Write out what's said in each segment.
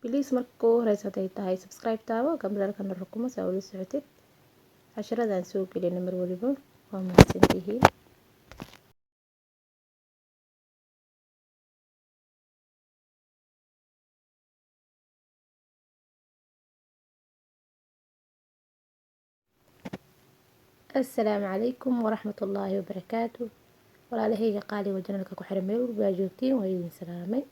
Please marka ugu horeysa haday tahay subscribe taabo gambarka rukumo si aad ula socotid casharada aan soo gelino mar waliba. Waa mahadsantihiin. السلام عليكم ورحمة الله وبركاته. walaalahayga qaali waa janalka ku xiran meel walba joogtiin waa idin salaamay.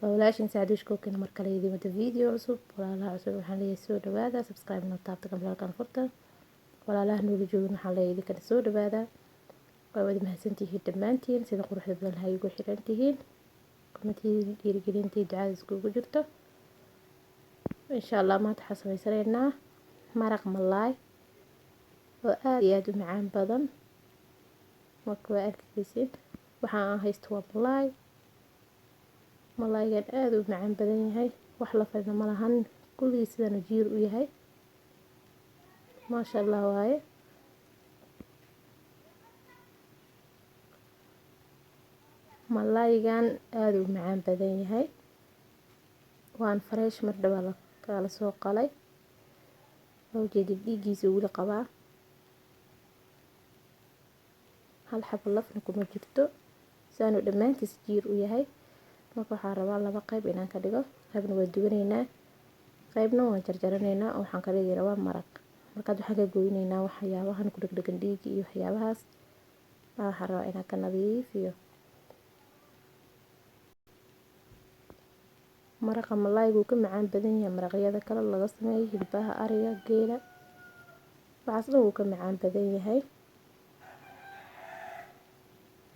walaashin saaduush kookina mar kale idin wada video cusub. walaalaha cusub waxaan leeyahay soo dhawaada, subscribe noo taabta gambarkan furta. walaalaha noola joogin waxaan leeyahay idin soo dhawaada. waa wada mahadsantihiin dhammaantiin sida quruxda badan hay ugu xiran tihiin. kumantii dhiirigelintii ducada iskugu jirto. insha Allah maanta waxaan sameysanaynaa maraq malaay oo aad iyo aad u macaan badan. marka waa arkaysiin waxaan haysto waa malaaygan aad u macaan badan yahay, wax la fadhina ma lahan, kulligiis sidana jiir u yahay. maasha Allah waaye. malaaygan aad u macaan badan yahay, waan fresh mar dhawa la soo qalay oo jeedid dhiigiisa wili qabaa. hal xabo lafna kuma jirto, saanu dhammaantiis jiir u yahay. marka waxaan rabaa laba qayb inaan ka dhigo, qaybna waa duwanaynaa, qaybna waan jarjaranaynaa oo waxaan ka dhigi rabaa maraq. markaad waxaan ka goynaynaa waxyaabahan ku dhegdhegan dhiigga iyo waxyaabahaas waxaan rabaa inaan ka nadiifiyo. maraqa malaaygu ka macaan badan yahay maraqyada kale laga sameeyo hilbaha ariga geela, waxaas dhan wuu ka macaan badan yahay.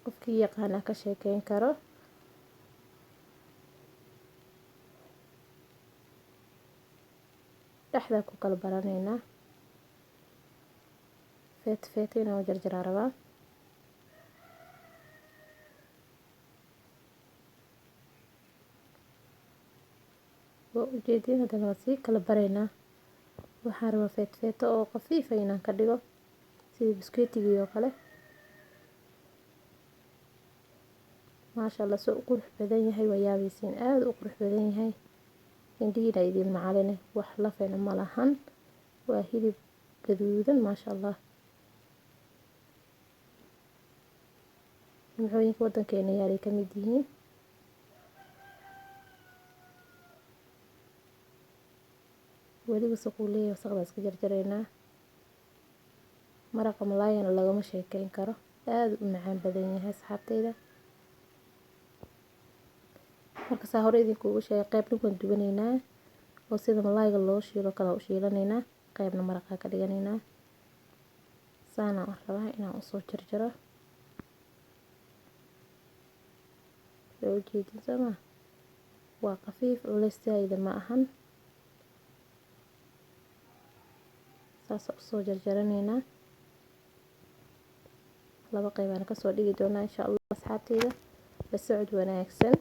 qofkii yaqaan ka sheekeyn karo. dhexda ku kala baranaynaa feet inaan jarjaraa rabaa. waa ujeedin haddana waa sii kala baraynaa. waxaan rabaa feet oo khafiifa inaan ka dhigo sida biskuitigii oo kale. maasha Allah soo qurux badan yahay, waa yaabaysiin aad u qurux badan yahay. indhihiina idin macaline wax la fena ma lahan, waa hilib gaduudan maasha Allah. nimcooyinka wadankeena yaalay ka mid yihiin. weliba saquuleeyo wasaqda iska jarjaraynaa. maraqa malaayana lagama sheekeyn karo, aad u macaan badan yahay asxaabteyda. marka saa hore idinkuugu sheegay qaybna waan duwanaynaa oo sida malaayga loo shiilo kala u shiilanaynaa, qaybna maraqa ka dhiganaynaa. saana aan rabaa inaan u soo jarjaro. soo jeedin sama waa khafiif culays zaid ma ahan. saas u soo jarjaranaynaa. laba qayb aan ka soo dhigi doonaa insha Allah asxaabteyda. la socod wanaagsan.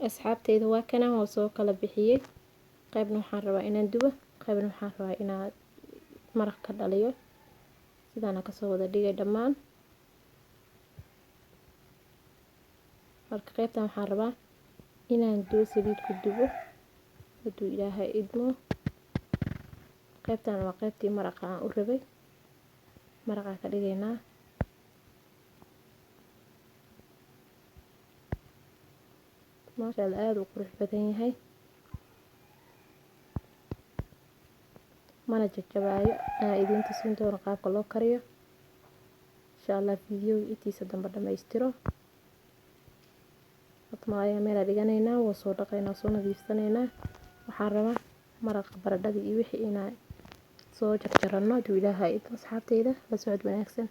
asxaabteyda waa kana oo soo kala bixiyay. qaybna waxaan rabaa inaan dubo, qaybna waxaan rabaa inaan maraq ka dhaliyo. sidaana ka soo wada dhigay dhammaan. marka qaybtan waxaan rabaa inaan dubo saliid ku dubo haduu Ilaahay idmo. qaybtan waa qaybtii maraqa aan u rabay, maraqa ka dhigaynaa. maasha Allah aad u qurux badan yahay, mana jajabaayo. aan idin tusin doono qaabka loo kariyo insha Allah video intiisa dambe dhamaystiro. malaayga meel dhiganaynaa, waa soo dhaqaynaa, soo nadiifsanaynaa. waxaan rabaa maraqa baradhada iyo wixii inaan soo jarjarano haduu Ilaahay idmo asxaabteyda. la socod wanaagsan.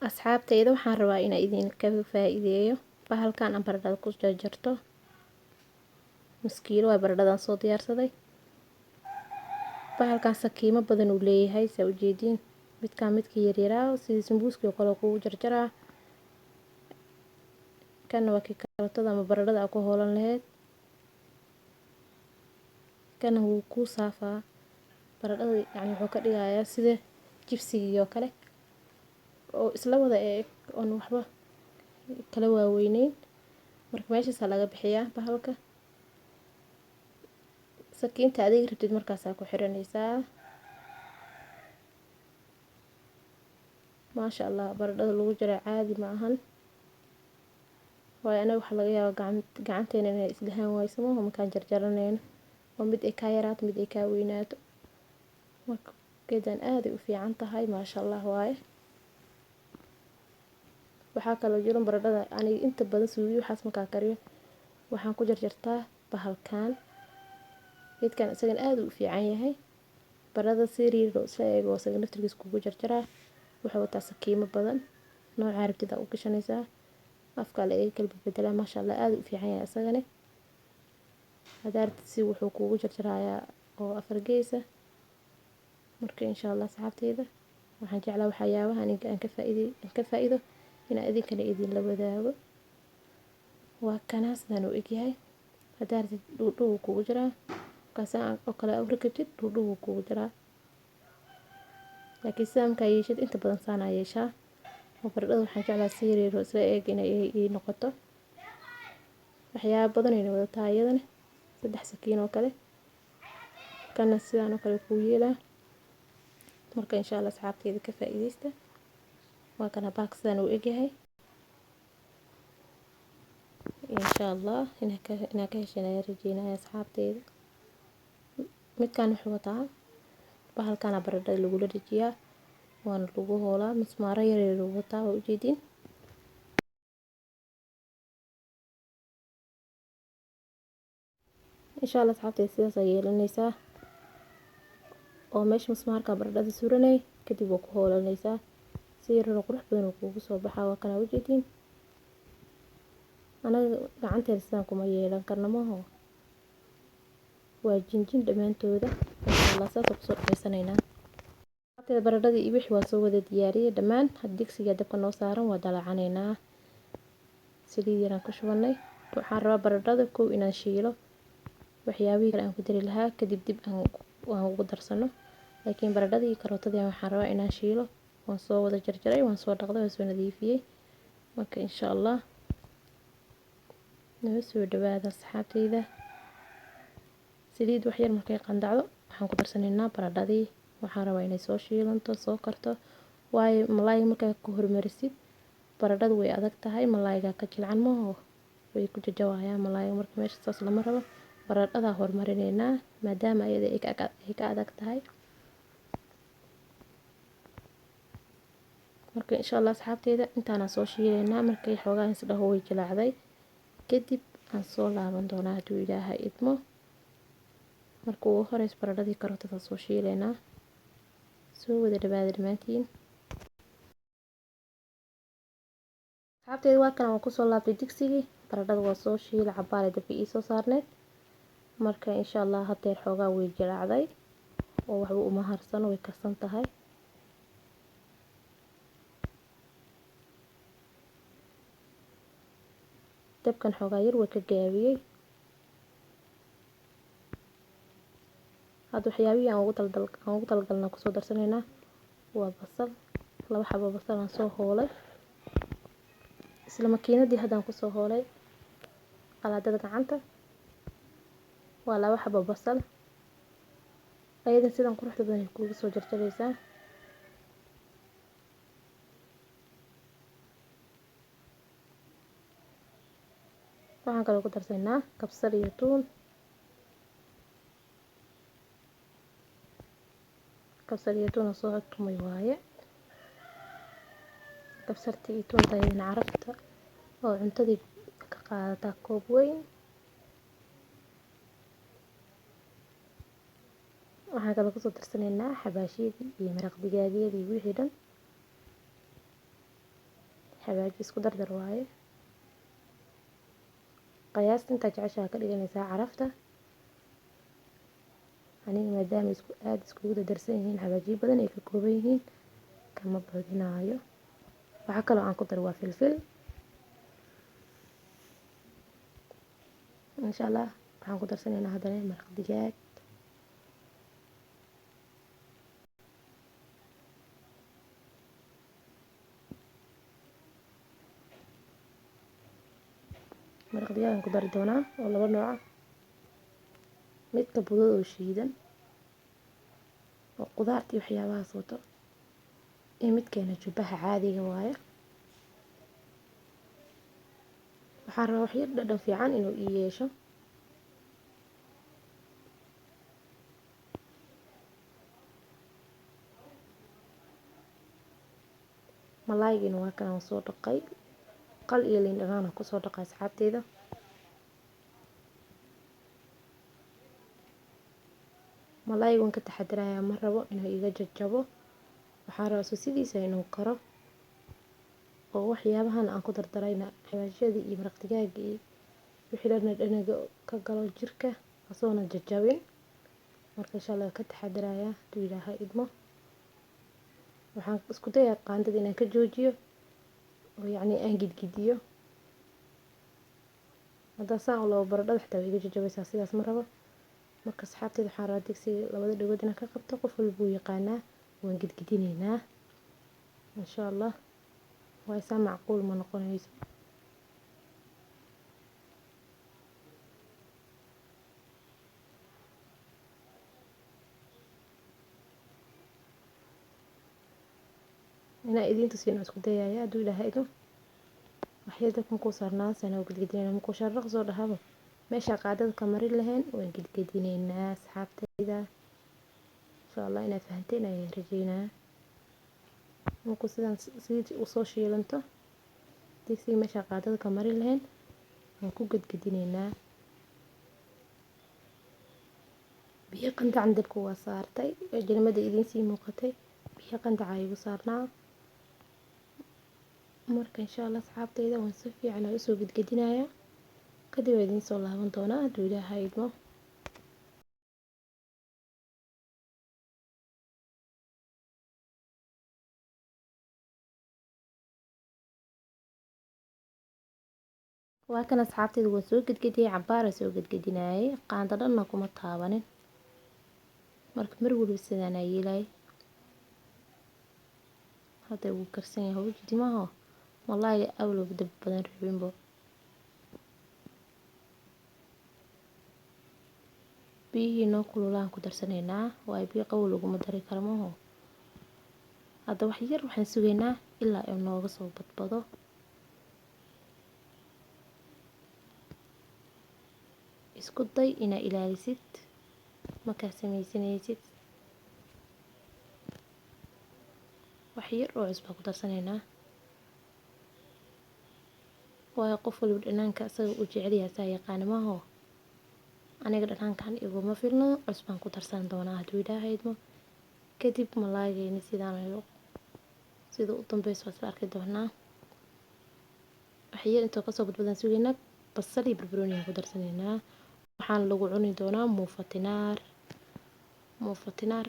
asxaabteyda waxaan rabaa inaan idinka faa'iideeyo bahalkan aan baradhada ku jarjarto. nus kiilo waa baradhadan soo diyaarsaday. bahalkan sakiimo badan uu leeyahay saa u jeediin. midkaan midka yaryaraa sidii sambuuska oo kale kugu jarjaraa. kana waa kii karootada ama baradhada ku hoolan lahayd. kana wuu ku saafaa baradhada yani wuxuu ka dhigayaa sida jibsigii oo kale oo isla wada on waxba kala waaweyneyn. marka meeshaas laga bixiyaa bahalka. sakiinta adeeg rabtid markaas ku xiranaysaa. maasha Allah baradhada lagu jaray caadi ma ahan. waayo anaga waxa laga yaabaa gacanteena inay isdhahaan waysamo markaan jarjaranayno oo mid ay ka yaraato mid ay ka weynaato. marka geedan aad ay u fiican tahay maasha Allah waaye. waxaa kaloo jiro baradhada aniga inta badan suugi waxaas markaa kariyo waxaan ku jarjartaa bahalkan. geedkan isagana aad u fiican yahay. baradhada siriiro isla eego isaga naftirkiisa kugu jarjaraa. wuxuu wataa sakiimo badan nooca rabtida u gashanaysaa. afka la eeg kala bedela maasha Allah aad u fiican yahay isagana. hadaartisi wuxuu kugu jarjarayaa oo afar geesa. marka insha Allah saxaabteyda waxaan jeclaa waxyaabaha aniga aan ka faa'iido inaan idinkana idin la wadaago. waa kana sidaan u egyahay. hadaartid dhuudhuu kugu jiraa kaasaan oo kale u rakibtid dhuudhuu kugu jiraa. laakiin sidaan ka yeeshid inta badan saan yeeshaa. baradhada waxaan jeclaa siriiro isla eeg inay noqoto. waxyaabo badan inay wadataa iyadana 3 sakiin oo kale. kana sidaan oo kale ku yeelaa. marka insha Allah asxaabteyda ka faa'iideysta. waa kana baak sidaan u egyahay. insha Allah inaa ka heshanaya rajeynaya asxaabteyda. midkaan wuxuu wataa bahalkana baradhada lagu dhajiyaa waana lagu hoolaa mismaaro yar yar lagu wataa oo ujeedin. insha Allah asxaabteyda sidaas ay yeelanaysaa oo meesha mismaarka baradhada suranay kadib waa ku hoolanaysaa si yar oo qurux badan oo kugu soo baxaa. waa kana ujeedin. anaga gacanteeda sidaan kuma yeelan karno maaho waa jinjin dhamaantooda. insha Allah saas ku soo dhameysanaynaa. hada baradhada iyo wixii waa soo wada diyaariyay dhamaan. had digsiga dabka noo saaran waa dalacanaynaa. saliid yar aan ku shubanay. waxaan rabaa baradhada kow inaan shiilo waxyaabihii kale aan ku dari lahaa kadib dib aan ugu darsano. laakiin baradhada iyo karootadii waxaan rabaa inaan shiilo. waan soo wada jarjaray waan soo dhaqday waan soo nadiifiyay. marka insha Allah noo soo dhawaada asxaabteyda. saliid wax yar markay qandacdo waxaan ku darsanaynaa baradhadii. waxaan rabaa inay soo shiilanto soo karto waayo malaay markaa ku hormarisid baradhadu way adag tahay. malaayga ka jilcan maaho way ku jajawaayaan malaayga. marka meesha saas lama rabo. baradhada hormarinaynaa maadaama ayada ay ka adag tahay. marka insha Allah asxaabteyda intaana soo shiilaynaa. markay xoogaa is dhaho way jilaacday kadib aan soo laaban doonaa hadduu Ilaahay idmo. marka ugu horeysa baradhadii karootada soo shiilaynaa. soo wada dhawaada dhamaantiin. asxaabteyda waa kana waan kusoo laabtay digsigii. baradhada waa soo shiilay cabaar dabka ii soo saarneed. marka insha Allah hadeer xoogaa way jilaacday oo waxba uma harsano way karsan tahay. dabkan xoogaa yar waa ka gaabiyay. hadda waxyaabihii aan ugu talgalnaa kusoo darsanaynaa waa basal 2 xabo basal aan soo hoolay. isla makiinadii haddaan kusoo hoolay qalaadada gacanta waa 2 xabo basal. ayadan sidan quruxda badan kugu soo jarjaraysaa. waxaan kaloo ku darsaynaa kabsar iyo tuun. kabsar iyo tuun soo tumay waaye. kabsarta iyo tuunta ayadana carafta oo cuntadii ka qaadata koob weyn. waxaan kaloo kusoo darsanaynaa xabaashiyadii iyo maraq digaagyadii wixii dhan. xabaaji isku dardar waaye. qiyaasta inta jeceshahay ka dhiganaysaa carafta. aniga maadaama aada iskugu dardarsan yihiin xawaajiyo badan ay ka kooban yihiin kama badinaayo. waxaa kaloo aan ku daray waa filfil. insha allah waxaan ku darsanaynaa haddana maraq digaag. maraq digaag aan ku dari doonaa oo laba nooca, midka budada oo shiidan oo qudaarta iyo waxyaabahaas wato, iyo midkeena jubbaha caadiga waaye. waxaan rabaa wax yar dhadhan fiican inuu ii yeesho. malaaygiina waa kan aan soo dhaqay, qal iyo liin dhanaan aan kusoo dhaqay asxaabteyda. malaayga waan ka taxadirayaa, ma rabo inuu iga jajabo. waxaan rabaa sidiisa inuu karo, oo waxyaabahan aan ku dardarayna xawaashiyadii iyo maraq digaaga iyo wixii dhan dhanaga ka galo jirka asoona jajabin. marka insha allah ka taxadirayaa haduu ilaahay idmo. waxaan isku dayaa qaandada inaan ka joojiyo oo yacni aan gidgidiyo. haddaa saan u labo baradhada xitaa way iga jajabaysaa, sidaas ma rabo. marka asxaabteyda waxaan rabaa digsiga labada dhagood inaan ka qabto, qof walba wuu yaqaanaa. waan gidgidinaynaa insha allah, waa isaa macquul ma noqonayso. inaa idiin tusiin isku dayaya haduu ilaahay idmo. waxyada markuu saarnaa sana gidgidinayna, markuu sharaq soo dhahabo meesha qaadada ka marin lahayn waan gidgidinaynaa asxaabteyda. insha allah inaad fahanteen ayaan rajeynaa. markuu sidaan usoo shiilanto digsiga meesha qaadada ka marin lahayn waan ku gidgidinaynaa. biyo qandacan dabka waa saartay, jalmada idiin sii muuqatay biyo qandaca igu saarnaa. marka insha allah asxaabteyda waan si fiican usoo gidgidinayaa, kadib waa idiin soo laaban doonaa haduu ilaahay idmo. waa kan asxaabteyda waan soo gidgidiyay, cabaara soo gidgidinayay, qaando dhanna kuma taabanin. marka mar waliba sidaan aan yeelay. hadda wuu karsan yahay wajdimaha wallaahi awlow dab badan rabinbo. biyihii noo kululaan ku darsanaynaa, waayo biyo qabow laguma dari karo maho. hadda wax yar waxaan sugaynaa ilaa uu nooga soo badbado. isku day inaa ilaalisid markaa sameysanaysid. wax yar oo cusbaa ku darsanaynaa, waayo qof walba dhanaanka asaga u jecel yahay saa yaqaana maho. aniga dhanaankan iguma filno, cusbaan ku darsan doonaa haduu ilaahay idmo. kadib malaaygeena sidaan sida u dambeyso waa isla arki doonaa. wax yar intoo kasoo badbadan sugaynaa. basal iyo barbarooni aan ku darsanaynaa. waxaan lagu cuni doonaa muufatinaar. muufatinaar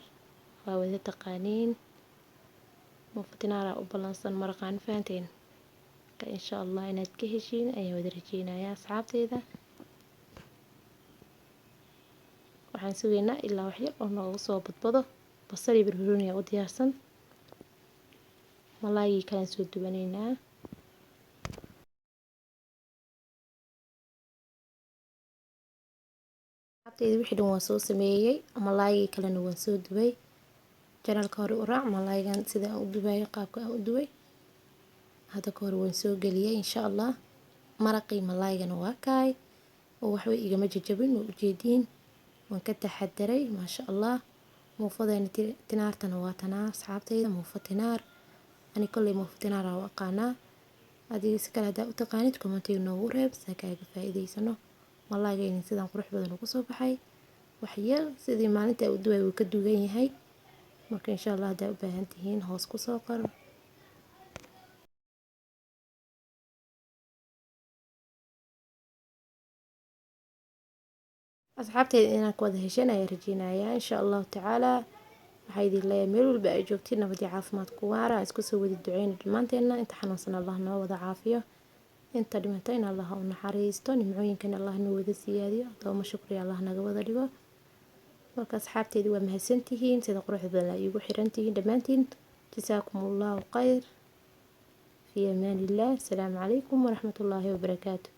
waa wada taqaaniin. muufatinaaraa u balansan maraqaan fahanteen. insha allah inaad ka heshiin ayaan wada rajeynayaa asxaabteyda. waxaan sugaynaa ilaa wax yar oo nooga soo badbado. basal iyo barbarooni u diyaarsan. malaaygi kalaan soo dubanaynaa. asxaabteyda wixii dhan waan soo sameeyey, malaaygi kalena waan soo dubay. janalka hore u raac malaaygan sida aan u dubayo, qaabka aan u dubay hadda ka hor waan soo geliyay insha allah. maraqii malaaygana waa kaay oo waxba igama jajabin oo ujeediin. waan ka taxadaray maasha allah. muufadeena tinaartana waa tanaa asxaabteyda, muufatinaar. ani kolley muufatinaar aan u aqaanaa. adiga si kale haddaa u taqaanid commentiga noogu reeb saa kaaga faa'iidaysano. malaaygeena sidaan qurux badan ugu soo baxay. wax yar sidii maalinta u dubay wuu ka dugan yahay. marka insha allah haddaa u baahan tihiin hoos ku soo qor. asxaabteyda inaan ku wada hesheen ayaan rajeynayaa insha allahu tacaala. waxaa idin leeyahay meel walba ay joogtiin nabad iyo caafimaad ku waara. isku soo wada duceyna dhammaanteena. inta xanuunsan allah noo wada caafiyo, inta dhimatay in allah u naxariisto, nimcooyinkan allah noo wada siyaadiyo, dooma shukri allah naga wada dhigo. marka asxaabteyda waa mahadsantihiin sida quruxda badan ay igu xirantihiin dhammaantiin. jasaakumullahu khayr. في أمان الله. السلام عليكم ورحمة الله وبركاته.